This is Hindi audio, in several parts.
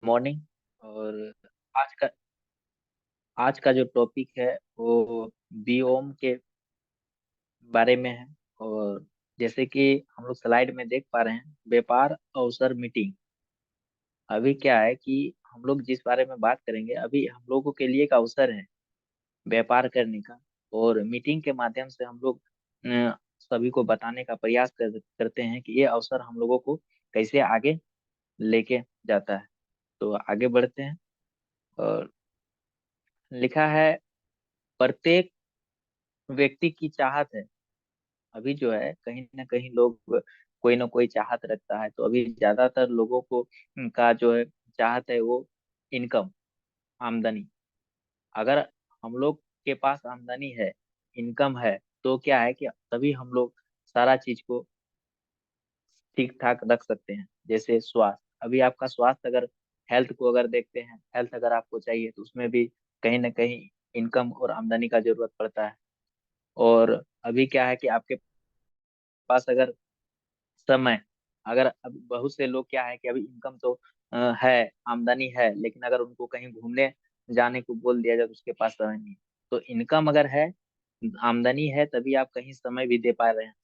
मॉर्निंग। और आज का आज का जो टॉपिक है वो बीओम के बारे में है। और जैसे कि हम लोग स्लाइड में देख पा रहे हैं, व्यापार अवसर मीटिंग। अभी क्या है कि हम लोग जिस बारे में बात करेंगे, अभी हम लोगों के लिए एक अवसर है व्यापार करने का। और मीटिंग के माध्यम से हम लोग सभी को बताने का प्रयास करते हैं कि ये अवसर हम लोगों को कैसे आगे लेके जाता है। तो आगे बढ़ते हैं। और लिखा है, प्रत्येक व्यक्ति की चाहत है। अभी जो है कहीं ना कहीं लोग कोई ना कोई चाहत रखता है। तो अभी ज्यादातर लोगों को का जो है चाहत है वो इनकम, आमदनी। अगर हम लोग के पास आमदनी है, इनकम है, तो क्या है कि तभी हम लोग सारा चीज को ठीक ठाक रख सकते हैं। जैसे स्वास्थ्य, अभी आपका स्वास्थ्य अगर, हेल्थ को अगर देखते हैं, हेल्थ अगर आपको चाहिए तो उसमें भी कहीं ना कहीं इनकम और आमदनी का जरूरत पड़ता है। और अभी क्या है कि आपके पास अगर समय, अगर अब बहुत से लोग क्या है कि अभी इनकम तो है, आमदनी है, लेकिन अगर उनको कहीं घूमने जाने को बोल दिया जाए तो उसके पास समय नहीं है। तो इनकम अगर है, आमदनी है, तभी आप कहीं समय भी दे पा रहे हैं।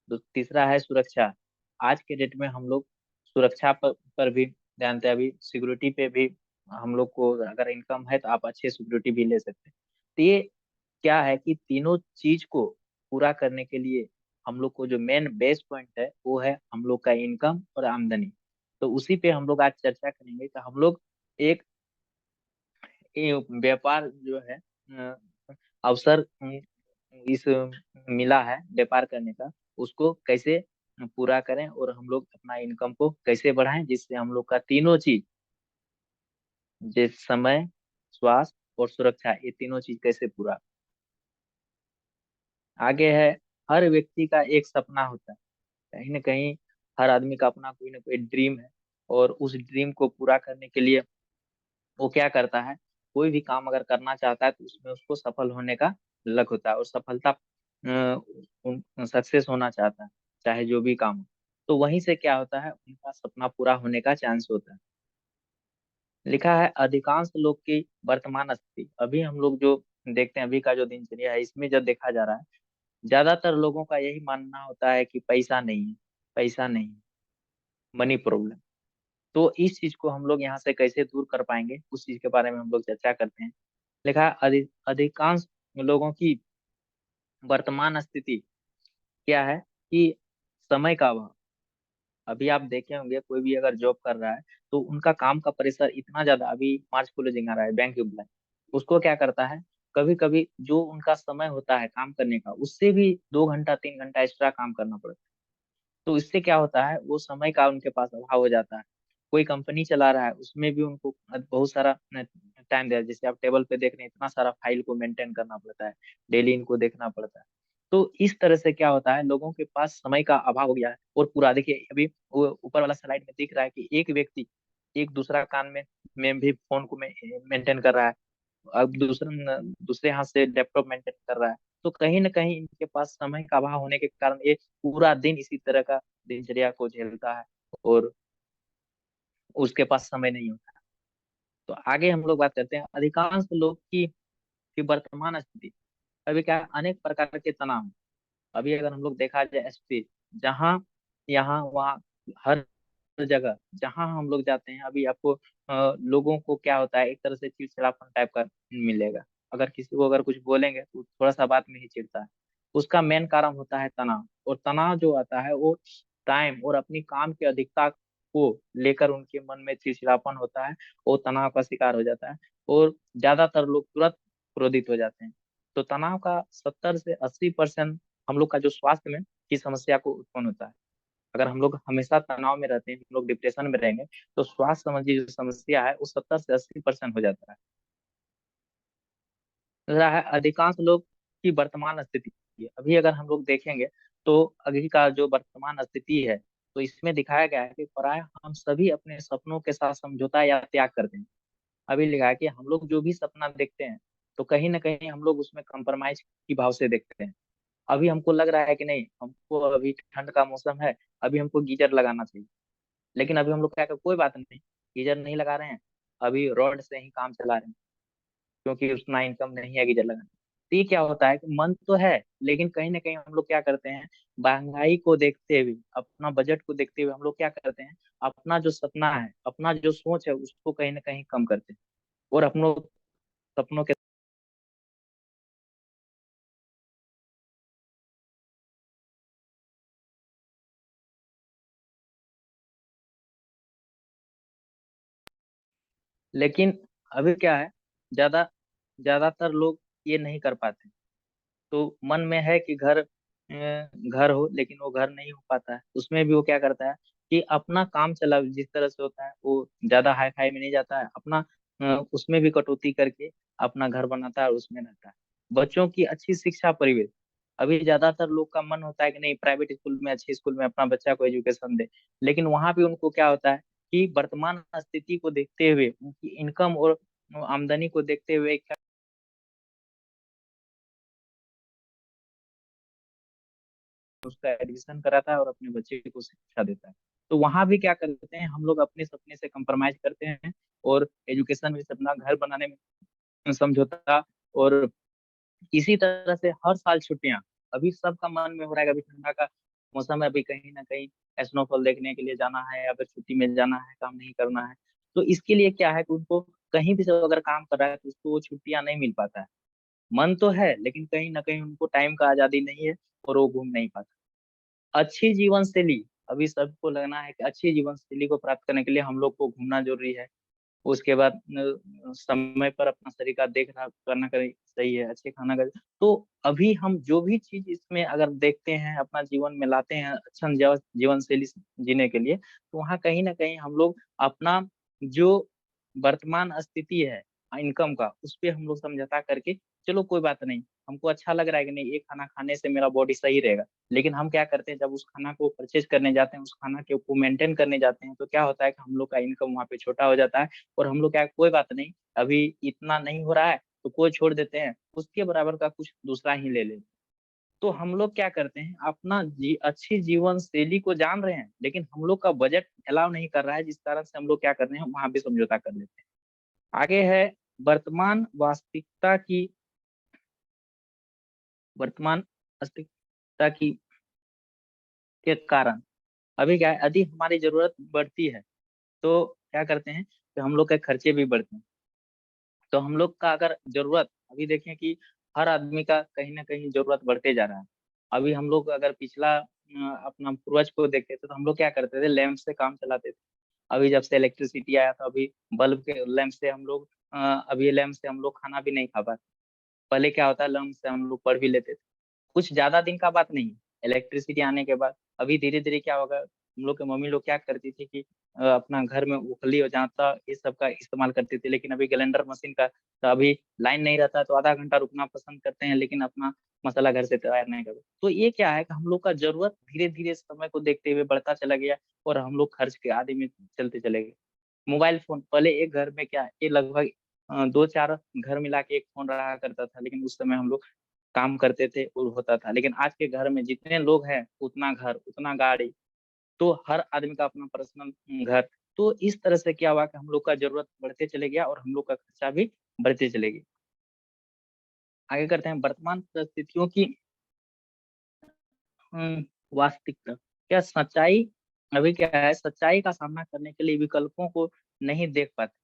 तो तीसरा है सुरक्षा। आज के डेट में हम लोग सुरक्षा पर भी ध्यान दें। अभी सिक्योरिटी पे भी हम लोग को अगर इनकम है तो आप अच्छे सिक्योरिटी भी ले सकते हैं। तो ये क्या है कि तीनों चीज को पूरा करने के लिए हम लोग को जो मेन बेस पॉइंट है वो है हम लोग का इनकम और आमदनी। तो उसी पे हम लोग आज चर्चा करेंगे कि हम लोग एक ये व्यापार जो है अवसर इस मिला है व्यापार करने का, उसको कैसे पूरा करें और हम लोग अपना इनकम को कैसे बढ़ाएं, जिससे हम लोग का तीनों चीज, जैसे समय, स्वास्थ्य और सुरक्षा, ये तीनों चीज कैसे पूरा। आगे है, हर व्यक्ति का एक सपना होता है। कहीं ना कहीं हर आदमी का अपना कोई ना कोई ड्रीम है। और उस ड्रीम को पूरा करने के लिए वो क्या करता है, कोई भी काम अगर करना चाहता है तो उसमें उसको सफल होने का लग होता है। और सफलता सक्सेस होना चाहता है, चाहे जो भी काम हो। तो वहीं से क्या होता है, उनका सपना पूरा होने का चांस होता है। लिखा है, अधिकांश लोग की वर्तमान स्थिति। अभी हम लोग जो देखते हैं, अभी का जो दिनचर्या है, इसमें जब देखा जा रहा है, ज्यादातर लोगों का यही मानना होता है कि पैसा नहीं है, पैसा नहीं है, मनी प्रॉब्लम। तो इस चीज को हम लोग यहाँ से कैसे दूर कर पाएंगे, उस चीज के बारे में हम लोग चर्चा करते हैं। लिखा है, अधिकांश लोगों की वर्तमान स्थिति क्या है कि समय का अभाव। अभी आप देखे होंगे, कोई भी अगर जॉब कर रहा है तो उनका काम का प्रेशर इतना ज्यादा, अभी मार्च क्लोजिंग आ रहा है, बैंक एम्प्लॉय, उसको क्या करता है, कभी कभी जो उनका समय होता है काम करने का, उससे भी 2 घंटा 3 घंटा एक्स्ट्रा काम करना पड़ता है। तो इससे क्या होता है, वो समय का उनके पास अभाव हो जाता है। कोई कंपनी चला रहा है, उसमें भी उनको बहुत सारा टाइम दिया, जैसे आप टेबल पे देख रहे हैं, इतना सारा फाइल को मेंटेन करना पड़ता है, डेली इनको देखना पड़ता है। तो इस तरह से क्या होता है, लोगों के पास समय का अभाव हो गया है। और पूरा देखिए, अभी वो ऊपर वाला स्लाइड में दिख रहा है कि एक व्यक्ति एक दूसरा कान में भी फोन को मेंटेन कर रहा है, अब दूसरे हाथ से लैपटॉप मेंटेन कर रहा है। तो कहीं ना कहीं इनके पास समय का अभाव होने के कारण ये पूरा दिन इसी तरह का दिनचर्या को झेलता है। और उसके पास समय नहीं होता। तो आगे हम लोग बात करते हैं, अधिकांश लोग की वर्तमान स्थिति। अभी क्या है, अनेक प्रकार के तनाव। अभी अगर हम लोग देखा जाए स्ट्रेस, जहाँ यहाँ वहाँ, हर जगह जहाँ हम लोग जाते हैं, अभी आपको लोगों को क्या होता है, एक तरह से चिड़चिड़ापन टाइप का मिलेगा। अगर किसी को अगर कुछ बोलेंगे तो थोड़ा सा बात में ही चिढ़ता है। उसका मेन कारण होता है तनाव। और तनाव जो आता है वो टाइम और अपनी काम की अधिकता को लेकर उनके मन में चिड़चिड़ापन होता है, वो तनाव का शिकार हो जाता है। और ज्यादातर लोग तुरंत क्रोधित हो जाते हैं। तो तनाव का 70 से 80% हम लोग का जो स्वास्थ्य में की समस्या को उत्पन्न होता है। अगर हम लोग हमेशा तनाव में रहते हैं, हम लोग डिप्रेशन में रहेंगे, तो स्वास्थ्य संबंधी जो समस्या है वो 70 से 80% हो जाता है। दूसरा है, अधिकांश लोग की वर्तमान स्थिति। अभी अगर हम लोग देखेंगे तो अभी का जो वर्तमान स्थिति है, तो इसमें दिखाया गया है कि प्राय हम सभी अपने सपनों के साथ समझौता या त्याग करते हैं। अभी लिखा है कि हम लोग जो भी सपना देखते हैं, तो कहीं ना कहीं हम लोग उसमें कंप्रोमाइज की भाव से देखते हैं। अभी हमको लग रहा है कि नहीं, हमको अभी ठंड का मौसम है, अभी हमको गीजर लगाना चाहिए। लेकिन अभी हम लोग क्या कर, कोई बात नहीं, गीजर नहीं लगा रहे हैं, अभी रॉड से ही काम चला रहे हैं, क्योंकि उतना इनकम नहीं है गीजर लगाने। तो ये क्या होता है कि मन तो है, लेकिन कहीं ना कहीं हम लोग क्या करते हैं, महंगाई को देखते हुए, अपना बजट को देखते हुए हम लोग क्या करते हैं, अपना जो सपना है, अपना जो सोच है, उसको कहीं ना कहीं कम करते हैं और अपनों सपनों के। लेकिन अभी क्या है, ज्यादा ज्यादातर लोग ये नहीं कर पाते। तो मन में है कि घर हो, लेकिन वो घर नहीं हो पाता है। उसमें भी वो क्या करता है कि अपना काम चला जिस तरह से होता है, वो ज्यादा हाई फाई में नहीं जाता है, अपना उसमें भी कटौती करके अपना घर बनाता है और उसमें रहता है। बच्चों की अच्छी शिक्षा परिवेश, अभी ज्यादातर लोग का मन होता है कि नहीं, प्राइवेट स्कूल में, अच्छे स्कूल में अपना बच्चा को एजुकेशन दे। लेकिन वहां भी उनको क्या होता है कि वर्तमान स्थिति को देखते हुए, उनकी इनकम और आमदनी को देखते हुए उसका एडमिशन कराता है और अपने बच्चे को शिक्षा देता है। तो वहां भी क्या करते हैं हम लोग, अपने सपने से कंप्रोमाइज करते हैं और एजुकेशन में अपना घर बनाने में समझौता। और इसी तरह से हर साल छुट्टियां, अभी सबका मन में हो रहा है कि अभी ठंडा का मौसम है, अभी कहीं ना कहीं स्नोफॉल देखने के लिए जाना है या फिर छुट्टी में जाना है, काम नहीं करना है। तो इसके लिए क्या है कि उनको कहीं भी से अगर काम कर रहा है तो उसको वो छुट्टियां नहीं मिल पाता है। मन तो है, लेकिन कहीं ना कहीं उनको टाइम का आजादी नहीं है और वो घूम नहीं पाता। अच्छी जीवन शैली, अभी सबको लगना है कि अच्छी जीवन शैली को प्राप्त करने के लिए हम लोग को घूमना जरूरी है। उसके बाद समय पर अपना शरीर का देख रेख करना करें, सही है, अच्छे खाना का। तो अभी हम जो भी चीज इसमें अगर देखते हैं, अपना जीवन में लाते हैं अच्छा जीवन शैली जीने के लिए, तो वहाँ कहीं ना कहीं हम लोग अपना जो वर्तमान स्थिति है इनकम का, उस पे हम लोग समझौता करके, चलो कोई बात नहीं, हमको अच्छा लग रहा है कि नहीं, ये खाना खाने से मेरा बॉडी सही रहेगा। लेकिन हम क्या करते हैं, जब उस खाना को परचेज करने जाते हैं, उस खाना के को मेंटेन करने जाते हैं, तो क्या होता है कि हम लोग का इनकम वहाँ पे छोटा हो जाता है। और हम लोग क्या, कोई बात नहीं, अभी इतना नहीं हो रहा है तो कोई छोड़ देते हैं, उसके बराबर का कुछ दूसरा ही ले लेते हैं। तो हम लोग क्या करते हैं, अपना अच्छी जीवन शैली को जान रहे हैं, लेकिन हम लोग का बजट अलाउ नहीं कर रहा है, जिस कारण से हम लोग क्या कर रहे हैं, वहां भी समझौता कर लेते हैं। आगे है वर्तमान वास्तविकता की, वर्तमान वास्तविकता की के कारण अभी क्या है, यदि हमारी जरूरत बढ़ती है तो क्या करते हैं कि हम लोग के खर्चे भी बढ़ते हैं। तो हम लोग का अगर जरूरत, अभी देखें कि हर आदमी का कहीं ना कहीं जरूरत बढ़ते जा रहा है। अभी हम लोग अगर पिछला अपना पूर्वज को देखते थे, तो हम लोग क्या करते थे, लैंप से काम चलाते थे। अभी जब से इलेक्ट्रिसिटी आया, तो अभी बल्ब के लैंप से हम लोग अभी लैंप से हम लोग खाना भी नहीं खा पाते। पहले क्या होता है, लैंप से हम लोग पढ़ भी लेते थे। कुछ ज्यादा दिन का बात नहीं है, इलेक्ट्रिसिटी आने के बाद अभी धीरे धीरे क्या होगा, हम लोग के मम्मी लोग क्या करती थी कि अपना घर में उखली और जांता ये सब का इस्तेमाल करती थी। लेकिन अभी ग्राइंडर मशीन का, तो अभी लाइन नहीं रहता तो आधा घंटा रुकना पसंद करते हैं, लेकिन अपना मसाला घर से तैयार नहीं करते। तो ये क्या है कि हम लोग का जरूरत धीरे धीरे समय को देखते हुए बढ़ता चला गया, और हम लोग खर्च के आदि में चलते चले गए। मोबाइल फोन, पहले एक घर में क्या, ये लगभग दो चार घर मिला के एक फोन रहा करता था, लेकिन उस समय हम लोग काम करते थे और होता था। लेकिन आज के घर में जितने लोग हैं, उतना घर, उतना गाड़ी, तो हर आदमी का अपना पर्सनल घर। तो इस तरह से क्या हुआ कि हम लोग का जरूरत बढ़ते चले गया और हम लोग का खर्चा भी बढ़ते चले गए। आगे करते हैं वर्तमान परिस्थितियों की वास्तविकता, क्या सच्चाई, अभी क्या है, सच्चाई का सामना करने के लिए विकल्पों को नहीं देख पाते।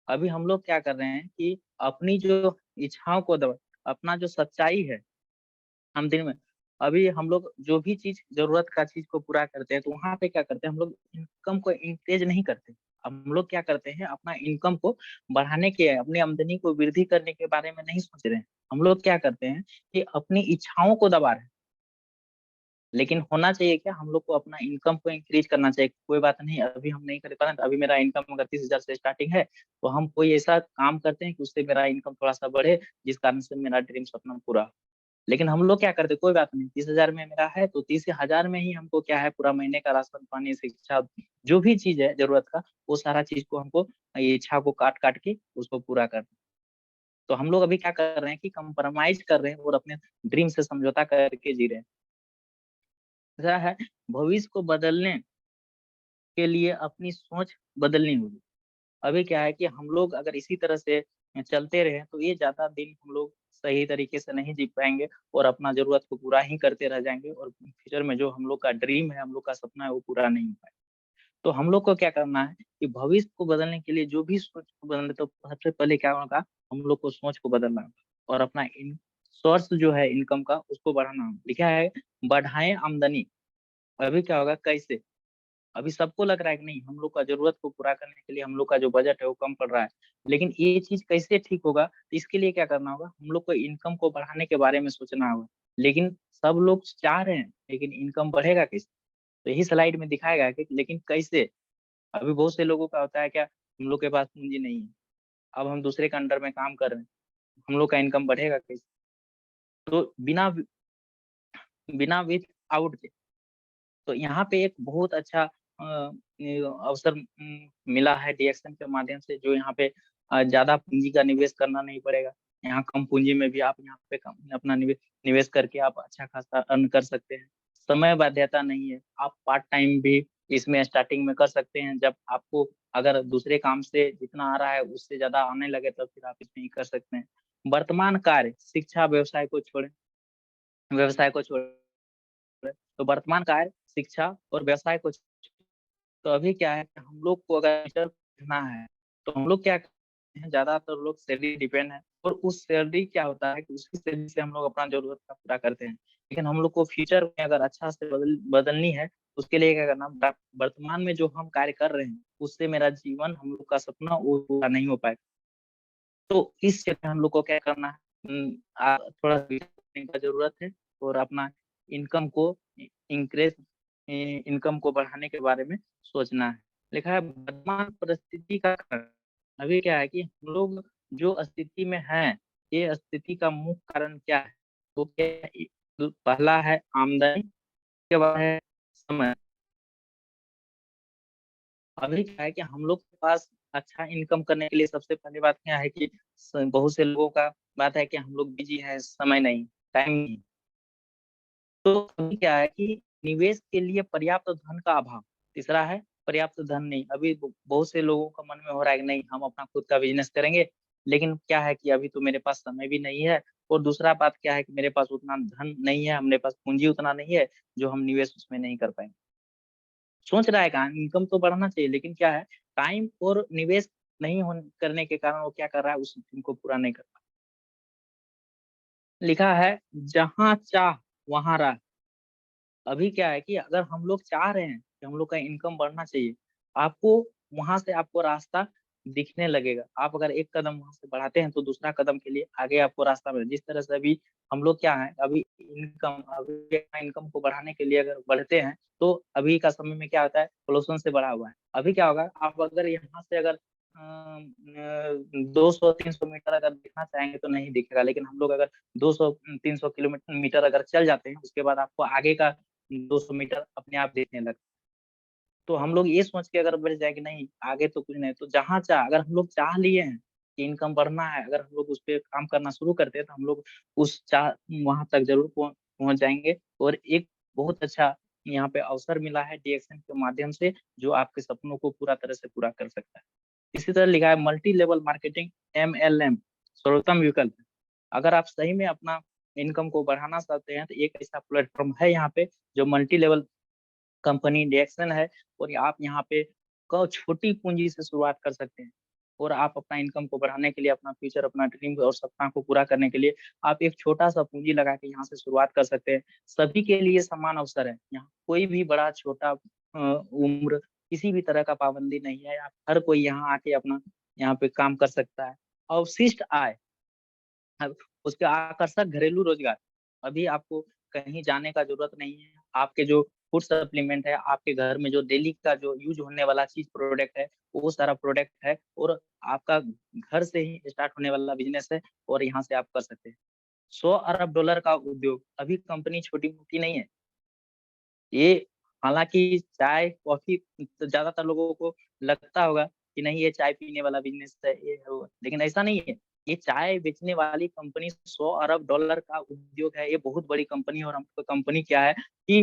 अभी हम लोग क्या कर रहे हैं कि अपनी जो इच्छाओं को दबा, अपना जो सच्चाई है, हम दिन में, अभी हम लोग जो भी चीज जरूरत का चीज को पूरा करते हैं, तो वहां पे क्या करते हैं, हम लोग इनकम को इंक्रीज नहीं करते। हम लोग क्या करते हैं, अपना इनकम को बढ़ाने के, अपनी आमदनी को वृद्धि करने के बारे में नहीं सोच रहे हैं। हम लोग क्या करते हैं कि अपनी इच्छाओं को दबा रहे हैं। लेकिन होना चाहिए क्या, हम लोग को अपना इनकम को इंक्रीज करना चाहिए। कोई बात नहीं, अभी हम नहीं कर पा रहे हैं, तो अभी मेरा इनकम अगर 30,000 से स्टार्टिंग है, तो हम कोई ऐसा काम करते हैं कि उससे मेरा इनकम थोड़ा सा बढ़े, जिस कारण से मेरा ड्रीम सपना पूरा हो। लेकिन हम लोग क्या करते, कोई बात नहीं, 30,000 में मेरा है तो 30,000 में ही हमको क्या है, पूरा महीने का राशन पानी शिक्षा जो भी चीज है जरूरत का, वो सारा चीज को हमको, ये इच्छा को काट काट के उसको पूरा करना। तो हम लोग अभी क्या कर रहे हैं कि कंप्रोमाइज कर रहे हैं और अपने ड्रीम से समझौता करके जी रहे हैं। ऐसा है, भविष्य को बदलने के लिए अपनी सोच बदलनी होगी। अभी क्या है कि हम लोग अगर इसी तरह से चलते रहे तो ये ज्यादा दिन हम लोग सही तरीके से नहीं जी पाएंगे और अपना जरूरत को पूरा ही करते रह जाएंगे, और फ्यूचर में जो हम लोग का ड्रीम है, हम लोग का सपना है, वो पूरा नहीं हो पाएगा। तो हम लोग को क्या करना है कि भविष्य को बदलने के लिए जो भी सोच को बदलने, तो सबसे पहले क्या होगा, हम लोग को सोच को बदलना होगा और अपना इन सोर्स जो है इनकम का उसको बढ़ाना होगा। लिखा है बढ़ाएं आमदनी। अभी क्या होगा, कैसे? अभी सबको लग रहा है कि नहीं, हम लोग का जरूरत को पूरा करने के लिए हम लोग का जो बजट है वो कम पड़ रहा है, लेकिन ये चीज कैसे ठीक होगा? तो इसके लिए क्या करना होगा, हम लोग को इनकम को बढ़ाने के बारे में सोचना होगा। लेकिन सब लोग चाह रहे हैं, लेकिन इनकम बढ़ेगा कैसे? तो यही स्लाइड में दिखाएगा कि लेकिन कैसे। अभी बहुत से लोगों का होता है क्या, हम लोग के पास पूंजी नहीं है, अब हम दूसरे के अंडर में काम कर रहे हैं, हम लोग का इनकम बढ़ेगा कैसे? तो बिना बिना विथ आउट के। तो यहाँ पे एक बहुत अच्छा अवसर मिला है डीएक्शन के माध्यम से, जो यहाँ पे ज्यादा पूंजी का निवेश करना नहीं पड़ेगा। यहाँ कम पूंजी में भी आप यहाँ पे कम अपना निवेश करके आप अच्छा खासा अर्न कर सकते हैं। समय बाध्यता नहीं है, आप पार्ट टाइम भी इसमें स्टार्टिंग में कर सकते हैं। जब आपको अगर दूसरे काम से जितना आ रहा है उससे ज्यादा आने लगे तो फिर आप इसमें ही कर सकते हैं। वर्तमान कार्य शिक्षा व्यवसाय को छोड़ें। तो वर्तमान कार्य शिक्षा और व्यवसाय को, तो अभी क्या है कि हम लोग को अगर फ्यूचर देखना है तो हम लोग क्या करते हैं, ज्यादातर लोग सैलरी डिपेंड है, और उस सैलरी क्या होता है कि उसकी सैलरी से हम लोग अपना जरूरत का पूरा करते हैं। लेकिन हम लोग को फ्यूचर में अगर अच्छा से बदलनी है, उसके लिए क्या करना, वर्तमान में जो हम कार्य कर रहे हैं उससे मेरा जीवन, हम लोग का सपना वो पूरा नहीं हो पाएगा। तो इस क्षेत्र में हम लोग को क्या करना है, थोड़ा करने का जरूरत है, और अपना इनकम को इंक्रेज इनकम को बढ़ाने के बारे में सोचना है। लिखा है वर्तमान परिस्थिति का कारण। अभी क्या है कि हम लोग जो स्थिति में हैं, ये स्थिति का मुख्य कारण क्या है? वो क्या है? पहला है आमदनी, के बाद है समय। अभी क्या है कि हम लोग के पास अच्छा इनकम करने के लिए सबसे पहली बात क्या है कि बहुत से लोगों का बात है कि हम लोग बिजी हैं, समय नहीं, टाइम नहीं। तो अभी क्या है कि निवेश के लिए पर्याप्त धन का अभाव। तीसरा है पर्याप्त धन नहीं। अभी बहुत से लोगों का मन में हो रहा है कि नहीं, हम अपना खुद का बिजनेस करेंगे, लेकिन क्या है कि अभी तो मेरे पास समय भी नहीं है, और दूसरा बात क्या है कि मेरे पास उतना धन नहीं है, हमारे पास पूंजी उतना नहीं है जो हम निवेश उसमें नहीं कर पाएंगे। सोच रहा है कहाँ, इनकम तो बढ़ना चाहिए, लेकिन क्या है, टाइम और निवेश नहीं होने करने के कारण वो क्या कर रहा है, उस ड्रीम को पूरा नहीं कर पा रहा। लिखा है जहां चाह वहां राह। अभी क्या है कि अगर हम लोग चाह रहे हैं कि हम लोग का इनकम बढ़ना चाहिए, आपको वहां से आपको रास्ता दिखने लगेगा। आप अगर एक कदम वहां से बढ़ाते हैं तो दूसरा कदम के लिए आगे आपको रास्ता मिलेगा। जिस तरह से अभी हम लोग क्या है, अभी इनकम को बढ़ाने के लिए अगर बढ़ते हैं, तो अभी का समय में क्या होता है, पोल्यूशन से बढ़ा हुआ है। अभी क्या होगा, आप अगर यहाँ से अगर 200-300 मीटर अगर दिखना चाहेंगे तो नहीं दिखेगा, लेकिन हम लोग अगर 200-300 किलोमीटर अगर चल जाते हैं, उसके बाद आपको आगे का 200 मीटर अपने आप देखने लगता है। तो हम लोग ये सोच के अगर बढ़ जाए कि नहीं, आगे तो कुछ नहीं, तो जहाँ चाह, अगर हम लोग चाह लिए हैं कि इनकम बढ़ना है, अगर हम लोग उस पर काम करना शुरू करते हैं तो हम लोग उस चाह वहां तक जरूर पहुंच जाएंगे। और एक बहुत अच्छा यहाँ पे अवसर मिला है डीएक्शन के माध्यम से, जो आपके सपनों को पूरा तरह से पूरा कर सकता है। इसी तरह लिखा है मल्टी लेवल मार्केटिंग, MLM सर्वोत्तम विकल्प है। अगर आप सही में अपना इनकम को बढ़ाना चाहते हैं तो एक ऐसा प्लेटफॉर्म है यहाँ पे, जो मल्टी लेवल कंपनी इंडेक्सन है, और आप यहाँ पे छोटी पूंजी से शुरुआत कर सकते हैं। और आप अपना इनकम को बढ़ाने के लिए, अपना फ्यूचर, अपना ड्रीम और सपना को पूरा करने के लिए आप एक छोटा सा पूंजी लगा के यहाँ से शुरुआत कर सकते हैं। सभी के लिए समान अवसर है यहाँ, कोई भी बड़ा छोटा उम्र, किसी भी तरह का पाबंदी नहीं है। आप हर कोई यहाँ आके अपना यहाँ पे काम कर सकता है। अवशिष्ट आय, अब उसके आकर्षक घरेलू रोजगार। अभी आपको कहीं जाने का जरूरत नहीं है। आपके जो फूड सप्लीमेंट है, आपके घर में जो डेली का जो यूज होने वाला चीज प्रोडक्ट है, वो सारा प्रोडक्ट है, और आपका घर से ही स्टार्ट होने वाला बिजनेस है, और यहाँ से आप कर सकते हैं। $100 अरब का उद्योग। अभी कंपनी छोटी मोटी नहीं है ये। हालांकि चाय कॉफी तो ज्यादातर लोगों को लगता होगा कि नहीं, ये चाय पीने वाला बिजनेस है, ये है वो, लेकिन ऐसा नहीं है। ये चाय बेचने वाली कंपनी $100 अरब का उद्योग है, ये बहुत बड़ी कंपनी है। और हमको कंपनी क्या है कि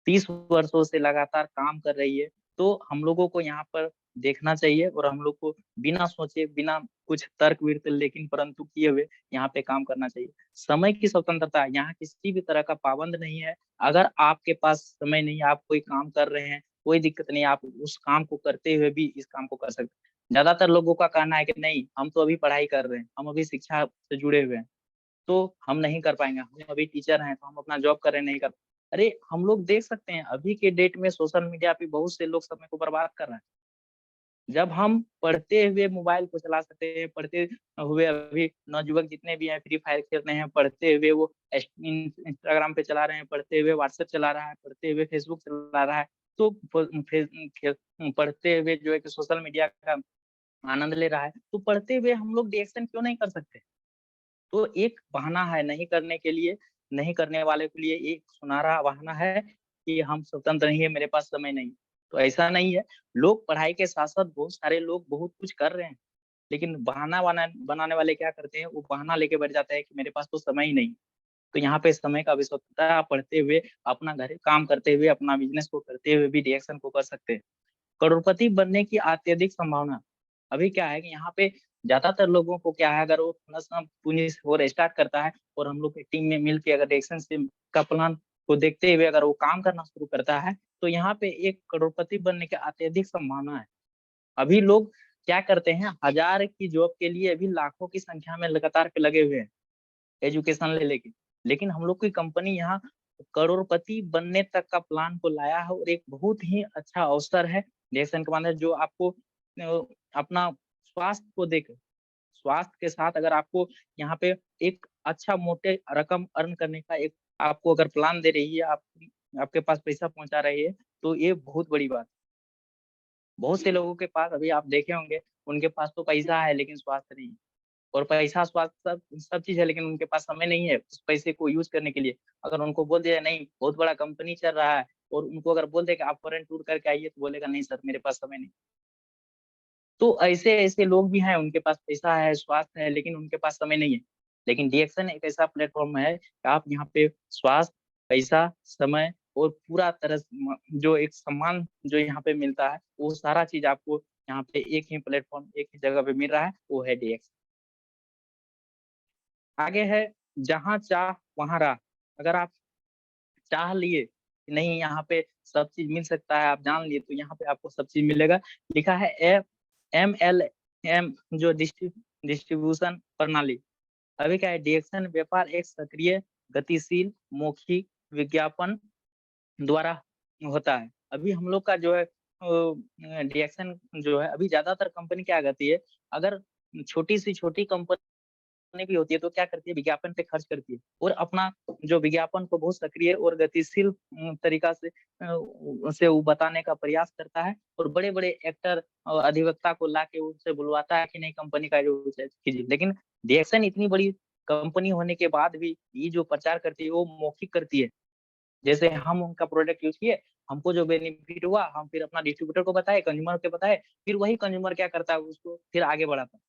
30 वर्षों से लगातार काम कर रही है। तो हम लोगों को यहाँ पर देखना चाहिए और हम लोग को बिना सोचे, बिना कुछ तर्क विर्क लेकिन परंतु किए हुए यहाँ पे काम करना चाहिए। समय की स्वतंत्रता, यहाँ किसी भी तरह का पाबंद नहीं है। अगर आपके पास समय नहीं है, आप कोई काम कर रहे हैं, कोई दिक्कत नहीं, आप उस काम को करते हुए भी इस काम को कर सकते हैं। ज्यादातर लोगों का कहना है कि नहीं, हम तो अभी पढ़ाई कर रहे हैं, हम अभी शिक्षा से जुड़े हुए हैं, तो हम नहीं कर पाएंगे, हम अभी टीचर हैं तो हम अपना जॉब कर रहे हैं, नहीं कर। अरे हम लोग देख सकते हैं अभी के डेट में सोशल मीडिया पे बहुत से लोग समय को बर्बाद कर रहे हैं। जब हम पढ़ते हुए मोबाइल को चला सकते हैं, पढ़ते हुए अभी नवयुवक जितने भी हैं फ्री फायर खेल रहे हैं, पढ़ते हुए वो इंस्टाग्राम पे चला रहे हैं, पढ़ते हुए व्हाट्सएप चला रहा है, पढ़ते हुए फेसबुक चला रहा है, तो पढ़ते हुए जो है कि सोशल मीडिया का आनंद ले रहा है, तो पढ़ते हुए हम लोग रिएक्शन क्यों नहीं कर सकते? तो एक बहाना है नहीं करने के लिए, नहीं करने वाले के लिए एक सुनहरा बहाना है कि हम स्वतंत्र नहीं है, मेरे पास समय नहीं। तो ऐसा नहीं है, लोग पढ़ाई के साथ-साथ बहुत सारे लोग बहुत कुछ कर रहे हैं, लेकिन बहाना बनाने वाले क्या करते हैं, वो बहाना लेके बैठ जाते हैं कि मेरे पास तो समय ही नहीं। तो यहाँ पे समय का भी स्वतंत्रता है, आप पढ़ते हुए, अपना घर काम करते हुए, अपना बिज़नेस को करते हुए भी रिएक्शन को कर सकते हैं। करोड़पति बनने की अत्यधिक संभावना। अभी क्या है कि यहाँ पे ज़्यादातर लोगों को क्या है, अगर वो थोड़ा-सा पूँजी से और स्टार्ट करता है और हम लोग की टीम में मिल के अगर रिलेशनशिप का प्लान को देखते हुए अगर वो काम करना शुरू करता है, तो यहाँ पे एक करोड़पति बनने की अत्यधिक संभावना है। अभी लोग क्या करते हैं, 1000 की जॉब के लिए अभी लाखों की संख्या में लगातार पे लगे हुए हैं, एजुकेशन ले लेके। लेकिन हम लोग की कंपनी यहाँ करोड़पति बनने तक का प्लान को लाया है और एक बहुत ही अच्छा अवसर है, रिलेशन के मामले जो आपको अपना स्वास्थ्य को देख, स्वास्थ्य के साथ अगर आपको यहाँ पे एक अच्छा मोटे रकम अर्न करने का एक आपको अगर प्लान दे रही है, आप आपके पास पैसा पहुँचा रही है, तो ये बहुत बड़ी बात। बहुत से लोगों के पास अभी आप देखे होंगे, उनके पास तो पैसा है लेकिन स्वास्थ्य नहीं है। और पैसा, स्वास्थ्य सब सब चीज़ है लेकिन उनके पास समय नहीं है उस पैसे को यूज़ करने के लिए। अगर उनको बोल दिया नहीं, बहुत बड़ा कंपनी चल रहा है और उनको अगर बोल दें कि आप फॉरेन टूर करके आइए, तो बोलेगा नहीं सर मेरे पास समय नहीं। तो ऐसे-ऐसे लोग भी हैं, उनके पास पैसा है, स्वास्थ्य है, लेकिन उनके पास समय नहीं है। लेकिन डीएक्सन एक ऐसा प्लेटफ़ॉर्म है कि आप यहाँ पे स्वास्थ्य, पैसा, समय और पूरा तरह से जो एक सम्मान जो यहाँ पे मिलता है, वो सारा चीज़ आपको यहाँ पे एक ही प्लेटफ़ॉर्म, एक ही जगह पे मिल रहा है, वो है डीएक्स। आगे है जहाँ चाह वहाँ राह। अगर आप चाह लिए कि नहीं यहाँ पे सब चीज़ मिल सकता है, आप जान लिए तो यहाँ पे आपको सब चीज़ मिलेगा। लिखा है एमएलएम जो डिस्ट्रीब्यूशन प्रणाली। अभी क्या है, डिएक्शन व्यापार एक सक्रिय, गतिशील, मौखिक विज्ञापन द्वारा होता है। अभी हम लोग का जो है डिएक्शन जो है अभी ज़्यादातर कंपनी क्या करती है, अगर छोटी से छोटी कंपनी भी होती है तो क्या करती है, विज्ञापन पे खर्च करती है और अपना जो विज्ञापन को बहुत सक्रिय और गतिशील तरीका से उसे वो बताने का प्रयास करता है और बड़े-बड़े एक्टर अधिवक्ता को लाके उनसे बुलवाता है कि नहीं कंपनी का जो कीजिए। लेकिन रिएक्शन इतनी बड़ी कंपनी होने के बाद भी ये जो प्रचार करती है वो मौखिक करती है। जैसे हम उनका प्रोडक्ट यूज़ किए, हमको जो बेनिफिट हुआ हम फिर अपना डिस्ट्रीब्यूटर को बताए, कंज्यूमर को बताए, फिर वही कंज्यूमर क्या करता है उसको फिर आगे बढ़ाता है।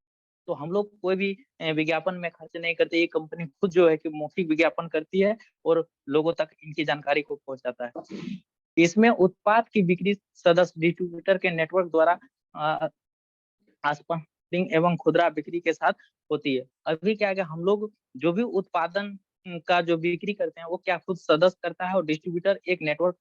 तो हम लोग कोई भी विज्ञापन में खर्च नहीं करते, ये कंपनी खुद जो है कि मौखिक विज्ञापन करती है और लोगों तक इनकी जानकारी को पहुँचाता है। इसमें उत्पाद की बिक्री सदस्य डिस्ट्रीब्यूटर के नेटवर्क द्वारा अ, आस्पाइरिंग एवं खुदरा बिक्री के साथ होती है। अभी क्या है कि हम लोग जो भी उत्पादन का जो बिक्री करते हैं, वो क्या खुद सदस्य करता है और डिस्ट्रीब्यूटर एक नेटवर्क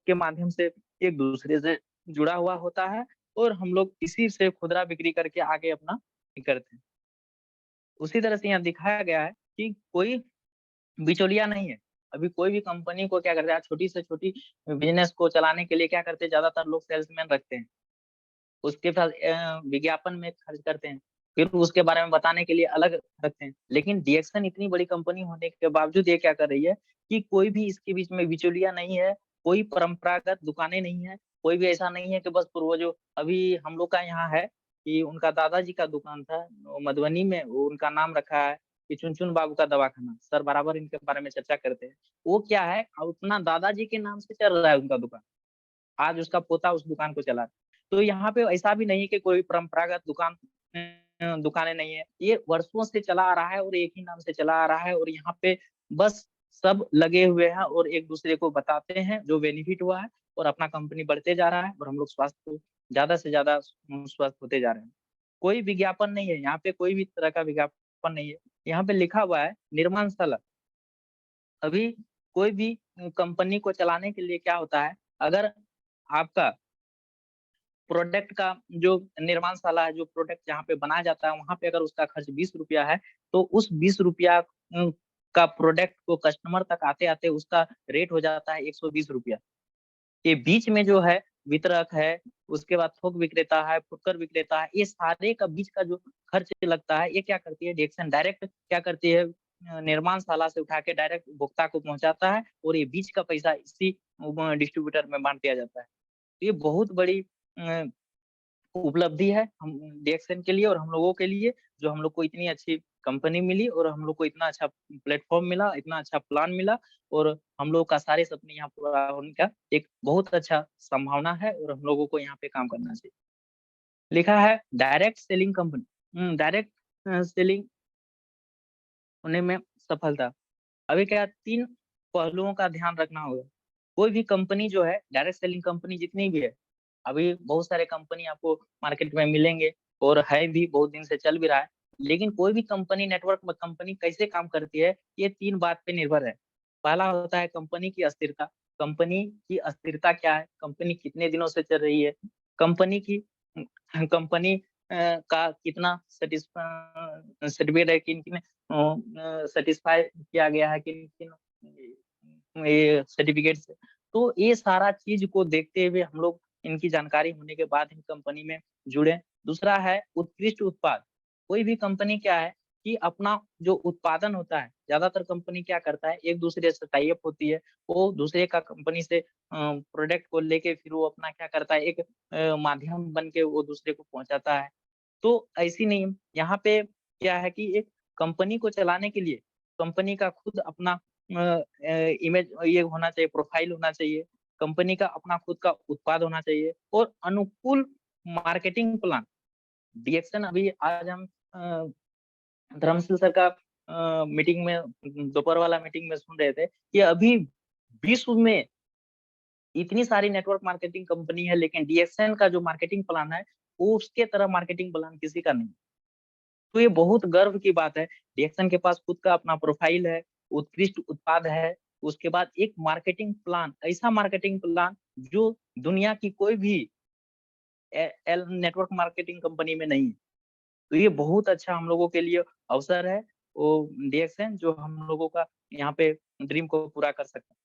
के माध्यम से एक दूसरे से जुड़ा हुआ होता है और हम लोग इसी से खुदरा बिक्री करके आगे अपना करते हैं। उसी तरह से यहाँ दिखाया गया है कि कोई बिचौलिया नहीं है। अभी कोई भी कंपनी को क्या करते हैं, छोटी से छोटी बिज़नेस को चलाने के लिए क्या करते हैं, ज़्यादातर लोग सेल्समैन रखते हैं। उसके पास विज्ञापन में खर्च करते हैं। फिर उसके बारे में बताने के लिए अलग रखते हैं। लेकिन डीएक्सन इतनी बड़ी कंपनी होने के बावजूद ये क्या कर रही है कि कोई भी इसके बीच में बिचौलिया नहीं है, कोई परंपरागत दुकानें नहीं है, कोई भी ऐसा नहीं है कि बस पूर्वजों अभी हम लोग का यहाँ है कि उनका दादाजी का दुकान था, मधुबनी में वो उनका नाम रखा है कि चुनचुन बाबू का दवाखाना। सर बराबर इनके बारे में चर्चा करते हैं। वो क्या है, अपना दादाजी के नाम से चल रहा है उनका दुकान। आज उसका पोता उस दुकान को चला रहा है। तो यहाँ पे ऐसा भी नहीं कि कोई परंपरागत दुकानें नहीं है। ये वर्षों से चला आ रहा है और एक ही नाम से चला आ रहा है और यहाँ पे बस सब लगे हुए हैं और एक-दूसरे को बताते हैं जो बेनिफिट हुआ है और अपना कंपनी बढ़ते जा रहा है और हम लोग स्वास्थ्य को ज्यादा से ज्यादा स्वस्थ होते जा रहे हैं। कोई विज्ञापन नहीं है यहाँ पे, कोई भी तरह का विज्ञापन नहीं है। यहाँ पे लिखा हुआ है निर्माणशाला। अभी कोई भी कंपनी को चलाने के लिए क्या होता है, अगर आपका प्रोडक्ट का जो निर्माणशाला है, जो प्रोडक्ट जहाँ पे बनाया जाता है, वहां पे अगर उसका खर्च 20 रुपया है, तो उस 20 रुपया का प्रोडक्ट को कस्टमर तक आते आते उसका रेट हो जाता है 120 रुपया। ये बीच में जो है वितरक है, उसके बाद थोक विक्रेता है, फुटकर विक्रेता है, ये सारे का बीच का जो खर्च लगता है, ये क्या करती है डिएक्शन डायरेक्ट क्या करती है, निर्माणशाला से उठा के डायरेक्ट उपभोक्ता को पहुंचाता है, और ये बीच का पैसा इसी डिस्ट्रीब्यूटर में बांट दिया जाता है। तो ये बहुत बड़ी अ, उपलब्धि है हम डीएक्सएन के लिए और हम लोगों के लिए, जो हम लोग को इतनी अच्छी कंपनी मिली और हम लोग को इतना अच्छा प्लेटफॉर्म मिला, इतना अच्छा प्लान मिला, और हम लोग का सारे सपने यहाँ पूरा होने का एक बहुत अच्छा संभावना है, और हम लोगों को यहाँ पे काम करना चाहिए। लिखा है direct selling company, direct selling होने में सफलता। अभी क्या 3 पहलुओं का ध्यान रखना होगा। कोई भी कंपनी जो है, डायरेक्ट सेलिंग कंपनी जितनी भी है, अभी बहुत सारे कंपनी आपको मार्केट में मिलेंगे, और है भी, बहुत दिन से चल भी रहा है। लेकिन कोई भी कंपनी, नेटवर्क में कंपनी कैसे काम करती है, ये 3 बात पे निर्भर है। पहला होता है कंपनी की अस्थिरता। कंपनी की अस्थिरता क्या है? कंपनी कितने दिनों से चल रही है? कंपनी की कंपनी का कितना सर्टिफिकेट है, किन किन सेटिस्फाई किया गया है, किन किन ये सर्टिफिकेट से। तो ये सारा चीज को देखते हुए हम लोग, इनकी जानकारी होने के बाद ही कंपनी में जुड़े। दूसरा है उत्कृष्ट उत्पाद। कोई भी कंपनी क्या है कि अपना जो उत्पादन होता है, ज्यादातर कंपनी क्या करता है, एक दूसरे से टाई अप होती है, वो दूसरे का कंपनी से प्रोडक्ट को लेके फिर वो अपना क्या करता है, एक माध्यम बन के वो दूसरे को पहुंचाता है। तो ऐसी नहीं, यहाँ पे क्या है कि एक कंपनी को चलाने के लिए कंपनी का खुद अपना इमेज ये होना चाहिए, प्रोफाइल होना चाहिए, कंपनी का अपना खुद का उत्पाद होना चाहिए, और अनुकूल मार्केटिंग प्लान। डीएक्शन अभी आज हम धर्मशील सर का मीटिंग में, दोपहर वाला मीटिंग में सुन रहे थे कि अभी विश्व में इतनी सारी नेटवर्क मार्केटिंग कंपनी है, लेकिन डीएक्शन का जो मार्केटिंग प्लान है, वो उसके तरह मार्केटिंग प्लान किसी का नहीं। तो ये बहुत गर्व की बात है, डीएक्शन के पास खुद का अपना प्रोफाइल है, उत्कृष्ट उत्पाद है, उसके बाद एक मार्केटिंग प्लान, ऐसा मार्केटिंग प्लान जो दुनिया की कोई भी नेटवर्क मार्केटिंग कंपनी में नहीं है। तो ये बहुत अच्छा हम लोगों के लिए अवसर है, वो डीएक्शन जो हम लोगों का यहाँ पे ड्रीम को पूरा कर सकता है।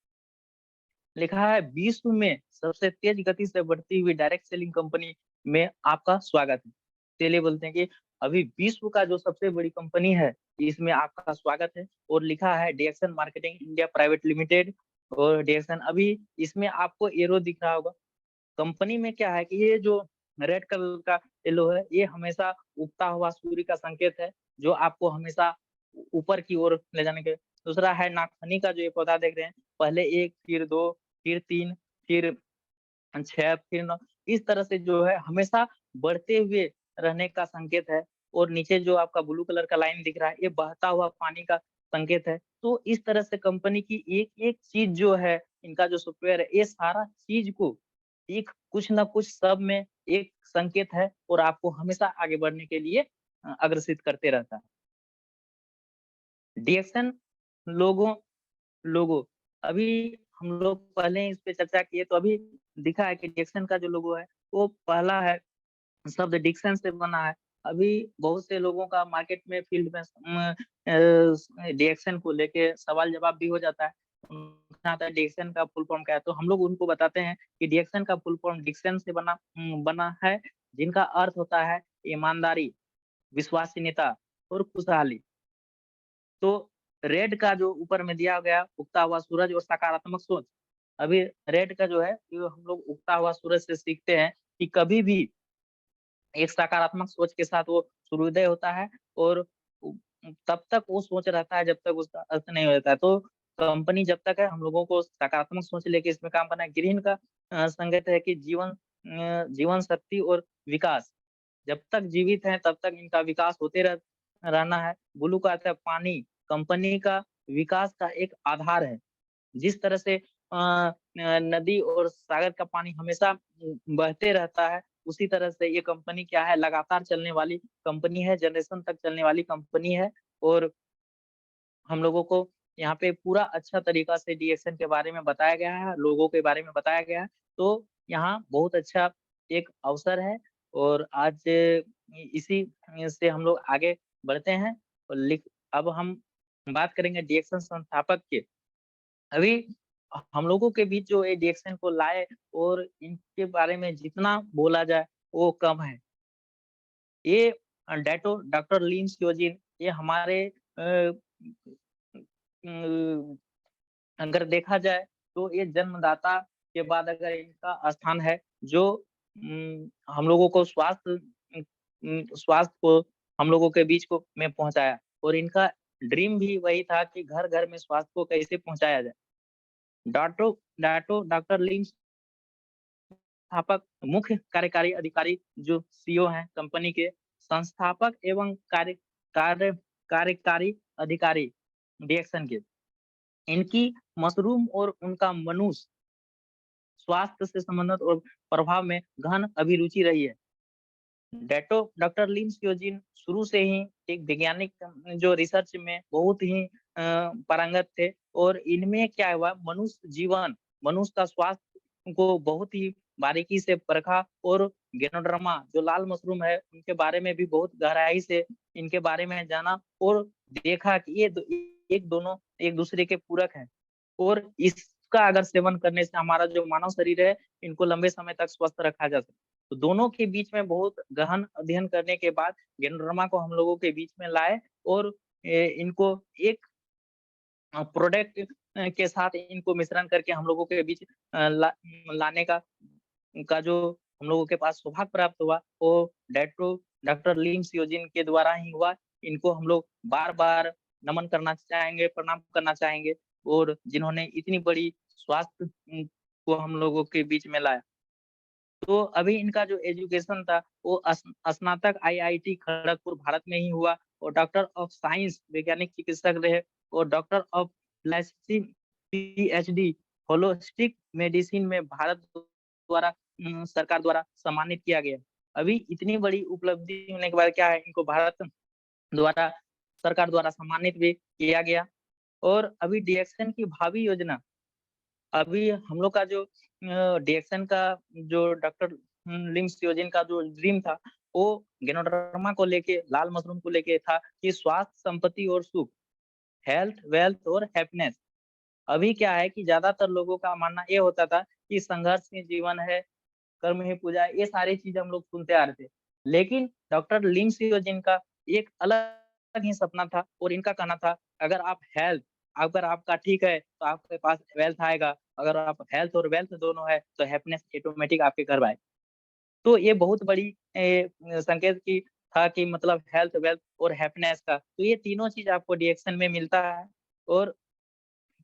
लिखा है विश्व में सबसे तेज गति से बढ़ती हुई डायरेक्ट सेलिंग कंपनी में आपका स्वागत है। चलिए बोलते हैं कि अभी विश्व का जो सबसे बड़ी कंपनी है, इसमें आपका स्वागत है, और लिखा है डीएक्शन मार्केटिंग इंडिया प्राइवेट लिमिटेड। और डीएक्शन अभी इसमें आपको एरो दिख रहा होगा। कंपनी में क्या है कि ये जो रेड कलर का येलो है, ये हमेशा उगता हुआ सूर्य का संकेत है, जो आपको हमेशा ऊपर की ओर ले जाने के। दूसरा है नागफनी का जो ये पौधा देख रहे हैं, पहले 1, फिर 2, फिर 3, फिर 6, फिर 9, इस तरह से जो है हमेशा बढ़ते हुए रहने का संकेत है। और नीचे जो आपका ब्लू कलर का लाइन दिख रहा है, ये बहता हुआ पानी का संकेत है। तो इस तरह से कंपनी की एक एक चीज जो है, इनका जो सॉफ्टवेयर है, ये सारा चीज को एक कुछ ना कुछ सब में एक संकेत है, और आपको हमेशा आगे बढ़ने के लिए अग्रसित करते रहता है। डीएक्शन लोगों लोगो, अभी हम लोग पहले इस पे चर्चा किए, तो अभी दिखा है कि डिक्शन का जो लोगो है, वो पहला है, शब्द डिक्शन से बना है। अभी बहुत से लोगों का मार्केट में, फील्ड में डिक्शन को लेके सवाल जवाब भी हो जाता है। उनका आता है डिक्शन का फुल फॉर्म क्या है, तो हम लोग उनको बताते हैं कि डिक्शन का फुल फॉर्म डिक्शन से बना है, जिनका अर्थ होता है ईमानदारी, विश्वसनीयता और खुशहाली। तो रेड का जो ऊपर में दिया गया उगता हुआ सूरज और सकारात्मक सोच। अभी रेड का जो है, ये हम लोग उगता हुआ सूरज से सीखते हैं कि कभी भी एक सकारात्मक सोच के साथ वो सूर्योदय होता है, और तब तक वो सोच रहता है जब तक उसका अर्थ नहीं होता है। तो कंपनी जब तक है, हम लोगों को सकारात्मक सोच लेके इसमें काम करना है। ग्रीन का संकेत है कि जीवन शक्ति और विकास, जब तक जीवित है तब तक इनका विकास होते रहना है। ब्लू का आता है पानी, कंपनी का विकास का एक आधार है। जिस तरह से नदी और सागर का पानी हमेशा बहते रहता है, उसी तरह से ये कंपनी क्या है, लगातार चलने वाली कंपनी है, जनरेशन तक चलने वाली कंपनी है और हम लोगों को यहाँ पे पूरा अच्छा तरीका से डीएक्सन के बारे में बताया गया है, लोगों के बारे में बताया गया है। तो यहाँ बहुत अच्छा एक अवसर है और आज इसी से हम लोग आगे बढ़ते हैं और अब हम बात करेंगे डीएक्सन संस्थापक के। अभी हम लोगों के बीच जो ये डीएक्सन को लाए और इनके बारे में जितना बोला जाए वो कम है। ये डॉक्टर लिन सियोजिन ये हमारे अ, अगर देखा जाए तो ये जन्मदाता के बाद अगर इनका स्थान है जो हम लोगों को स्वास्थ्य को हम लोगों के बीच को में पहुंचाया और इनका ड्रीम भी वही था कि घर घर में स्वास्थ्य को कैसे पहुंचाया जाए। डॉक्टर लिन संस्थापक मुख्य कार्यकारी अधिकारी जो सीईओ हैं कंपनी के, संस्थापक एवं कार्य कार्यकारी अधिकारी डीएक्सन के, इनकी मशरूम और उनका मनुष्य स्वास्थ्य से संबंधित और प्रभाव में गहन अभिरुचि रही है। डॉक्टर लिन सियोजिन शुरू से ही एक वैज्ञानिक जो रिसर्च में बहुत ही पारंगत थे और इनमें क्या हुआ, मनुष्य का स्वास्थ्य को बहुत ही बारीकी से परखा और गैनोडर्मा जो लाल मशरूम है उनके बारे में भी बहुत गहराई से इनके बारे में जाना और देखा कि ये दोनों एक दूसरे के पूरक हैं और इसका अगर सेवन करने से हमारा जो मानव शरीर है इनको लंबे समय तक स्वस्थ रखा जा सकता है। तो दोनों के बीच में बहुत गहन अध्ययन करने के बाद गैनोडर्मा को हम लोगों के बीच में लाए और इनको एक प्रोडक्ट के साथ इनको मिश्रण करके हम लोगों के बीच लाने का जो हम लोगों के पास सौभाग्य प्राप्त हुआ वो डॉक्टर लिन सियोजिन के द्वारा ही हुआ। इनको हम लोग बार-बार नमन करना चाहेंगे, प्रणाम करना चाहेंगे और जिन्होंने इतनी बड़ी स्वास्थ्य को हम लोगों के बीच में लाया। तो अभी इनका जो एजुकेशन था वो स्नातक आईआईटी खड़गपुर भारत में ही हुआ और डॉक्टर ऑफ साइंस वैज्ञानिक चिकित्सक रहे और doctor of philosophy PhD holistic medicine में भारत द्वारा सरकार द्वारा सम्मानित किया गया। अभी इतनी बड़ी उपलब्धि होने के बाद क्या है, इनको भारत द्वारा सरकार द्वारा सम्मानित भी किया गया और अभी डीएक्सन की भावी योजना, अभी हम लोग का जो डीएक्सन का जो डॉक्टर लिम सियोजिन का जो ड्रीम था वो गैनोडर्मा को लेके, लाल मशरूम को लेके था कि स्वास्थ्य, संपत्ति और सुख, हेल्थ, वेल्थ और हैप्पीनेस। अभी क्या है कि ज्यादातर लोगों का मानना ये होता था कि संघर्ष ही जीवन है, कर्म ही पूजा है, ये सारी चीजें हम लोग सुनते आ रहे थे। लेकिन डॉक्टर लिन सियोजिन का एक अलग ही सपना था और इनका कहना था अगर आप हेल्थ, अगर आपका ठीक है तो आपके पास वेल्थ आएगा, अगर आप हेल्थ और वेल्थ दोनों है तो हैप्पीनेस ऑटोमेटिक आपके घर आए। तो ये बहुत बड़ी संकेत की था कि मतलब हेल्थ, वेल्थ और हैप्पीनेस का, तो ये तीनों चीज आपको डीएक्सन में मिलता है और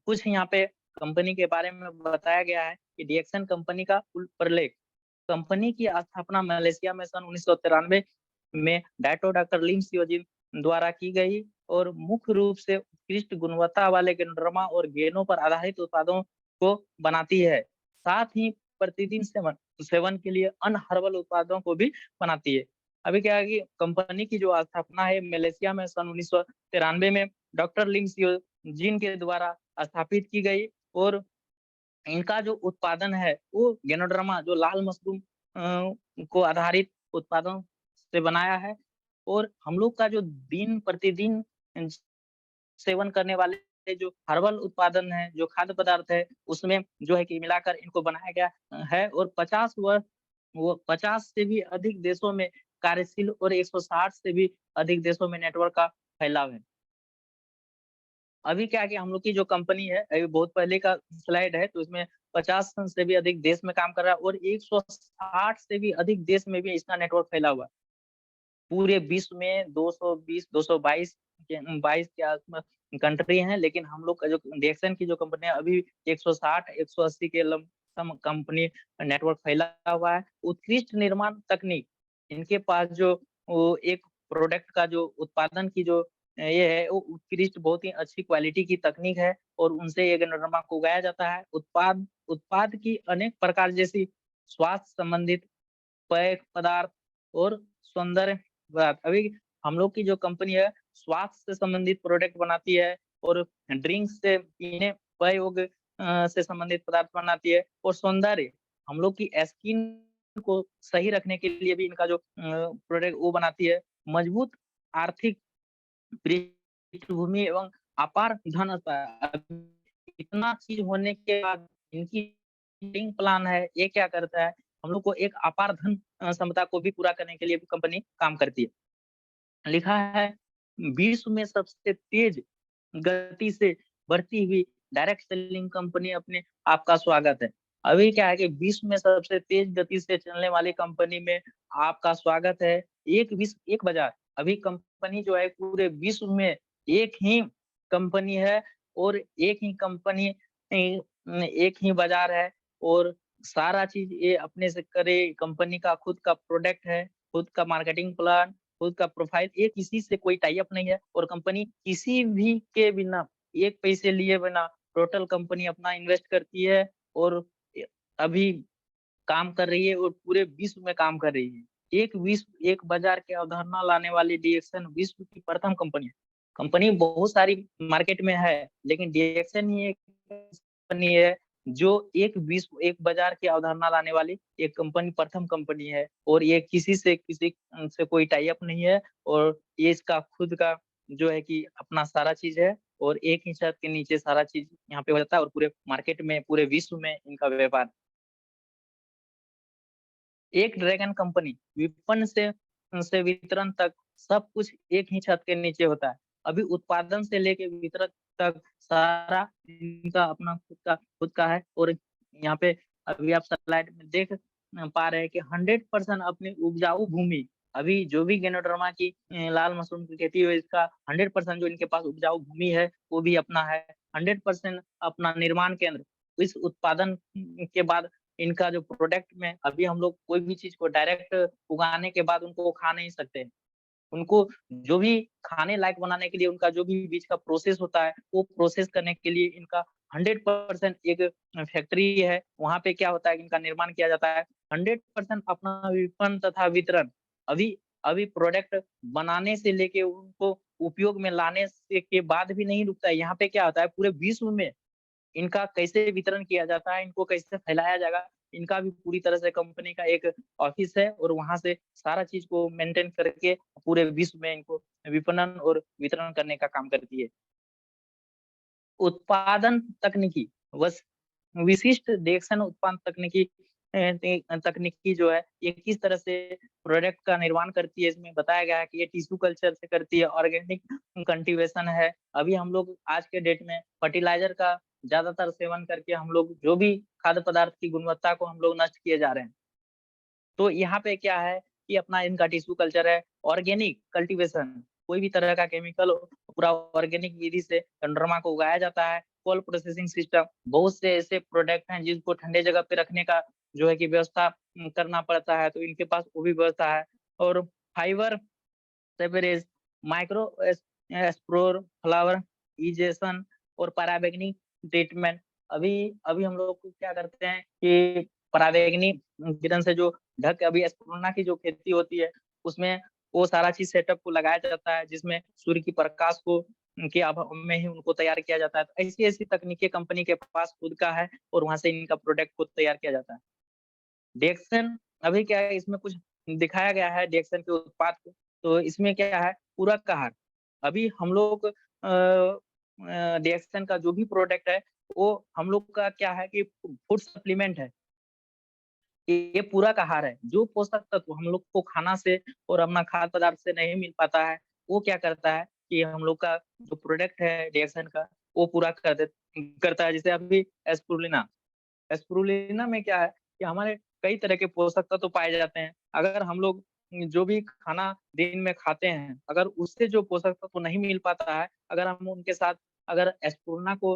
कुछ यहाँ पे कंपनी के बारे में बताया गया है कि डीएक्सन कंपनी का प्रलेख, कंपनी की स्थापना मलेशिया में सन 1993 में डॉक्टर लिम सियोजिन द्वारा की गई और मुख्य रूप से उत्कृष्ट गुणवत्ता वाले गैनोडर्मा और गेनों पर आधारित उत्पादों को बनाती है। साथ ही प्रतिदिन सेवन सेवन के लिए अन्य हर्बल उत्पादों को भी बनाती है। अभी क्या है कि कंपनी की जो स्थापना है मलेशिया में सन 1993 में डॉक्टर लिम सियोजिन के द्वारा स्थापित की गई और इनका जो उत्पादन है वो गैनोडर्मा जो लाल मशरूम को आधारित उत्पादों से बनाया है और हम लोग का जो दिन प्रतिदिन सेवन करने वाले जो हर्बल उत्पादन है, जो खाद्य पदार्थ है, उसमें जो है कि मिलाकर इनको बनाया गया है और 50 से भी अधिक देशों में कार्यशील और 160 से भी अधिक देशों में नेटवर्क का फैलाव है। अभी क्या है कि हम लोग की जो कंपनी है, अभी बहुत पहले का स्लाइड है, तो इसमें 50 से भी अधिक देश में काम कर रहा है और 160 से भी अधिक देश में भी इसका नेटवर्क फैला हुआ है। पूरे विश्व में 220 222 के आसपास कंट्री हैं, लेकिन हम लोग का जो डीएक्सन की जो कंपनी है अभी 160 180 के लमसम कंपनी नेटवर्क फैला हुआ है। उत्कृष्ट निर्माण तकनीक, इनके पास जो वो एक प्रोडक्ट का जो उत्पादन की जो ये है वो उत्कृष्ट बहुत ही अच्छी क्वालिटी की तकनीक है और उनसे ये गन्नरमा को उगाया जाता है। उत्पाद उत्पाद की अनेक प्रकार जैसी स्वास्थ्य संबंधित पेय पदार्थ और सौंदर्य पदार्थ। अभी हम लोग की जो कंपनी है स्वास्थ्य से संबंधित प्रोडक्ट बनाती है और ड्रिंक्स से पीने पेय योग्य से संबंधित पदार्थ बनाती है और सौंदर्य हम लोग की स्किन को सही रखने के लिए भी इनका जो प्रोडक्ट वो बनाती है। मजबूत आर्थिक पृष्ठभूमि एवं अपार धन होता है। अब इतना चीज होने के बाद इनकी मीटिंग प्लान है, ये क्या करता है, हम लोग को एक अपार धन क्षमता को भी पूरा करने के लिए भी कंपनी काम करती है। लिखा है विश्व में सबसे तेज गति से बढ़ती हुई डायरेक्ट सेलिंग कंपनी अपने आपका स्वागत है। अभी क्या है कि विश्व में सबसे तेज गति से चलने वाली कंपनी में आपका स्वागत है। एक विश्व एक बाजार। अभी कंपनी जो है पूरे विश्व में एक ही कंपनी है और एक ही कंपनी एक ही बाजार है और सारा चीज ये अपने से करे। कंपनी का खुद का प्रोडक्ट है, खुद का मार्केटिंग प्लान, खुद का प्रोफाइल, ये किसी से कोई टाई अप नहीं है और कंपनी किसी भी के बिना एक पैसे लिए बिना टोटल कंपनी अपना इन्वेस्ट करती है और अभी काम कर रही है और पूरे विश्व में काम कर रही है। एक विश्व एक बाजार की अवधारणा लाने वाली डीएक्सन विश्व की प्रथम कंपनी है। कंपनी बहुत सारी मार्केट में है लेकिन डीएक्सन ही एक कंपनी है जो एक विश्व एक बाजार की अवधारणा लाने वाली एक कंपनी प्रथम कंपनी है और ये किसी से कोई टाई अप नहीं है और ये इसका खुद का जो है कि अपना सारा चीज है और एक ही छत के नीचे सारा चीज यहाँ पे हो जाता है और पूरे मार्केट में पूरे विश्व में इनका व्यापार। एक ड्रैगन कंपनी विपणन से वितरण तक सब कुछ एक ही छत के नीचे होता है। अभी उत्पादन से लेके वितरण तक सारा इनका अपना खुद का है और यहाँ पे अभी आप स्लाइड में देख पा रहे हैं कि 100% अपनी उपजाऊ भूमि। अभी जो भी गैनोडर्मा की लाल मशरूम की खेती है इसका 100% जो इनके पास उपजाऊ भूमि है वो भी अपना है। 100% अपना निर्माण केंद्र। इस उत्पादन के बाद इनका जो प्रोडक्ट में अभी हम लोग कोई भी चीज को डायरेक्ट उगाने के बाद उनको खा नहीं सकते। उनको जो भी खाने लायक बनाने के लिए उनका जो भी बीज का प्रोसेस होता है वो प्रोसेस करने के लिए इनका 100% एक फैक्ट्री है। वहां पे क्या होता है इनका निर्माण किया जाता है। 100% अपना विपणन तथा वितरण अभी अभी प्रोडक्ट बनाने से लेके उनको उपयोग में लाने से के बाद भी नहीं रुकता है। यहाँ पे क्या होता है पूरे विश्व में इनका कैसे वितरण किया जाता है, इनको कैसे फैलाया जाएगा, इनका भी पूरी तरह से कंपनी का एक ऑफिस है और वहां से सारा चीज को मेंटेन करके पूरे विश्व में इनको विपणन और वितरण करने का काम करती है। उत्पादन तकनीकी बस विशिष्ट डेक्सन उत्पादन तकनीकी तकनीकी जो है ये किस तरह से प्रोडक्ट का निर्माण करती है इसमें बताया गया है कि ये टिश्यू कल्चर से करती है, ऑर्गेनिक कल्टीवेशन है। अभी हम लोग आज के डेट में फर्टिलाइजर का ज्यादातर सेवन करके हम लोग जो भी खाद्य पदार्थ की गुणवत्ता को हम लोग नष्ट किए जा रहे हैं। तो यहाँ पे क्या है कि अपना इनका टिश्यू कल्चर है, ऑर्गेनिक कल्टीवेशन कोई भी तरह का केमिकल पूरा ऑर्गेनिक विधि से चंद्रमा को उगाया जाता है। कोल्ड प्रोसेसिंग सिस्टम बहुत से ऐसे प्रोडक्ट हैं जिनको ठंडे जगह पे रखने का जो है कि व्यवस्था करना पड़ता है तो इनके पास वो भी व्यवस्था है। और fibre sewerage micro explore flower egestion और पराबैंगनी ट्रीटमेंट। अभी अभी हम लोग क्या करते हैं कि पराबैंगनी किरण से जो ढक अभी एस्प्रोना की जो खेती होती है उसमें वो सारा चीज सेटअप को लगाया जाता है जिसमें सूर्य की प्रकाश को के अभाव में ही उनको तैयार किया जाता है। तो ऐसी ऐसी तकनीकें कंपनी के पास खुद का है और वहां से इनका प्रोडक्ट को तैयार किया जाता है। डेक्सन अभी क्या है इसमें कुछ दिखाया गया है डेक्सन के उत्पाद को। तो इसमें क्या है पूरक आहार। अभी हम लोग डेक्सन का जो भी प्रोडक्ट है वो हम लोग का क्या है कि फूड सप्लीमेंट है। ये पूरक आहार है जो पोषक तत्व हम लोग को खाना से और अपना खाद्य पदार्थ से नहीं मिल पाता है वो क्या करता है कि हम लोग का जो प्रोडक्ट है डेक्सन का वो पूरा करता है। जैसे अभी एस्प्रुलिना एस्प्रुलिना में क्या है कि हमारे कई तरह के पोषक तत्व पाए जाते हैं। अगर हम लोग जो भी खाना दिन में खाते हैं अगर उससे जो पोषक तत्व नहीं मिल पाता है अगर हम उनके साथ अगर एस्प्रुलिना को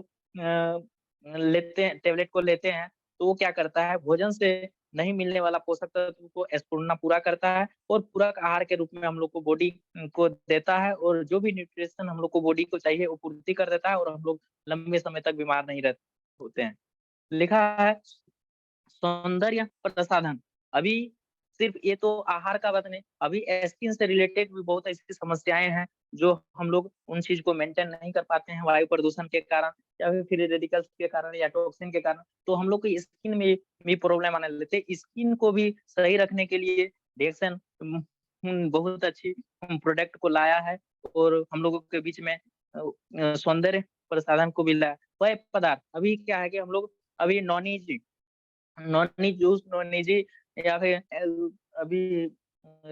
लेते हैं टेबलेट को लेते हैं तो वो क्या करता है भोजन से नहीं मिलने वाला पोषक तत्व को एस्प्रुलिना पूरा करता है और पूरक आहार के रूप में हम लोग को बॉडी को देता है और जो भी न्यूट्रिशन हम लोग को बॉडी को चाहिए वो पूर्ति कर देता है और हम लोग लंबे समय तक बीमार नहीं रहते होते हैं। लिखा है सौंदर्य प्रसाधन। अभी सिर्फ ये तो आहार का बात नहीं, अभी स्किन से रिलेटेड भी बहुत ऐसी समस्याएँ हैं, जो हम लोग उन चीज़ को मेंटेन नहीं कर पाते हैं वायु प्रदूषण के कारण या फिर फ्री रेडिकल्स के कारण या टॉक्सिन के कारण। तो हम लोग को स्किन में भी प्रॉब्लम आने लगती है। स्किन को भी सही रखने के लिए डिएक्सन बहुत अच्छी प्रोडक्ट को लाया है और हम लोगों के बीच में सौंदर्य प्रसाधन को भी लाया। पेय पदार्थ, अभी क्या है कि हम लोग अभी नॉनी जूस, नॉनी जी या फिर अभी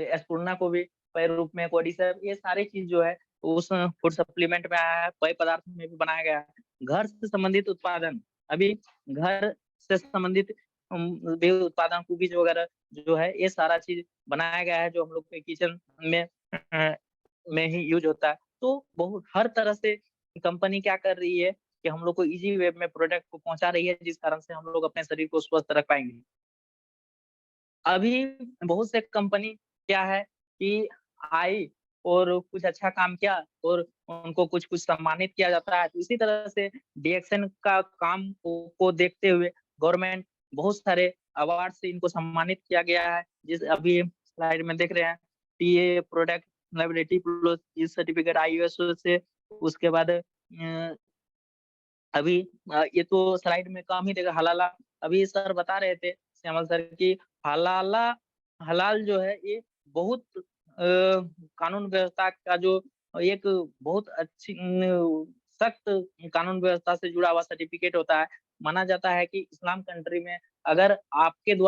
एस्पुरना को भी पेय रूप में कोडिसर ये सारी चीज़ जो है उस फूड सप्लीमेंट में आया है, पेय पदार्थ में भी बनाया गया है। घर से संबंधित उत्पादन, अभी घर से संबंधित भी उत्पादन कुकीज़ वगैरह जो है ये सारा चीज़ बनाया गया है जो हम लोग के किचन में में ही यूज़ होता है। तो बहुत हर तरह से कंपनी क्या कर रही है कि हम लोग को ईज़ी वे में प्रोडक्ट को पहुँचा रही है जिस कारण से हम लोग अपने शरीर को स्वस्थ रख पाएँगे। अभी बहुत से कंपनी क्या है कि आई और कुछ अच्छा काम किया और उनको कुछ-कुछ सम्मानित किया जाता है। तो इसी तरह से डीएक्सन का काम को देखते हुए गवर्नमेंट बहुत सारे अवार्ड से इनको सम्मानित किया गया है। जिस अभी स्लाइड में देख रहे हैं, टीए प्रोडक्ट लायबिलिटी प्लस इस सर्टिफिकेट आईएसओ से उसके बाद अभी ये तो स्लाइड में कम ही देगा हलाला। अभी सर बता रहे थे श्यामल सर कि हलाला हलाल जो है ये बहुत कानून व्यवस्था का जो एक बहुत अच्छी सख्त कानून व्यवस्था से जुड़ा हुआ सर्टिफिकेट होता है। माना जाता है कि इस्लाम कंट्री में अगर आपके द्वारा